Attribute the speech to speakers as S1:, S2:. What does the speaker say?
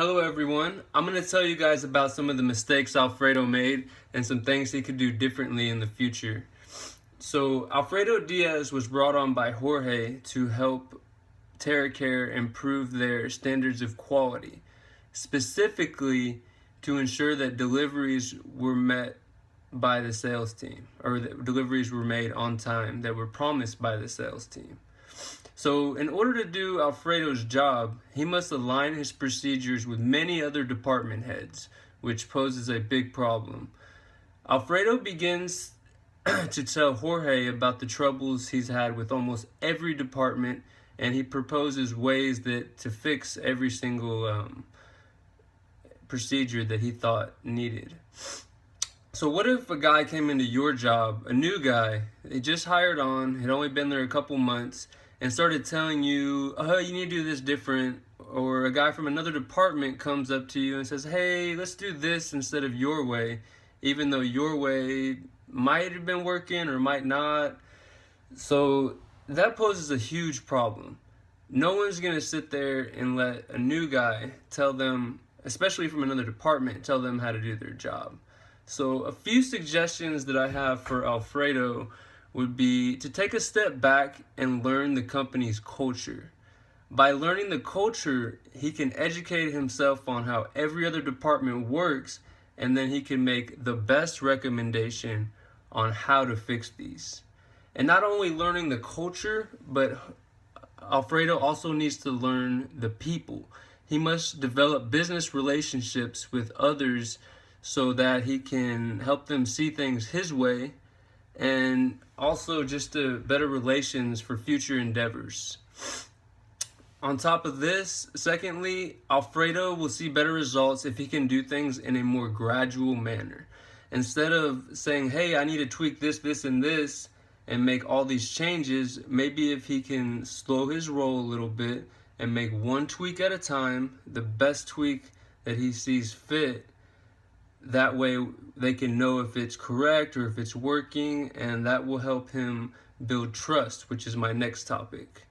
S1: Hello everyone, I'm going to tell you guys about some of the mistakes Alfredo made and some things he could do differently in the future. So Alfredo Diaz was brought on by Jorge to help TerraCare improve their standards of quality, specifically to ensure that deliveries were met by the sales team, or that deliveries were made on time that were promised by the sales team. So in order to do Alfredo's job, he must align his procedures with many other department heads, which poses a big problem. Alfredo begins to tell Jorge about the troubles he's had with almost every department, and he proposes ways to fix every single procedure that he thought needed. So what if a guy came into your job, a new guy, he just hired on, had only been there a couple months, and started telling you, oh, you need to do this different, or a guy from another department comes up to you and says, hey, let's do this instead of your way, even though your way might have been working or might not. So that poses a huge problem. No one's going to sit there and let a new guy tell them, especially from another department, tell them how to do their job. So a few suggestions that I have for Alfredo would be to take a step back and learn the company's culture. By learning the culture, he can educate himself on how every other department works, and then he can make the best recommendation on how to fix these. And not only learning the culture, but Alfredo also needs to learn the people. He must develop business relationships with others so that he can help them see things his way, and also just better relations for future endeavors. On top of this, secondly, Alfredo will see better results if he can do things in a more gradual manner. Instead of saying, hey, I need to tweak this, this, and this, and make all these changes, maybe if he can slow his roll a little bit and make one tweak at a time, the best tweak that he sees fit. That way they can know if it's correct or if it's working, and that will help him build trust, which is my next topic.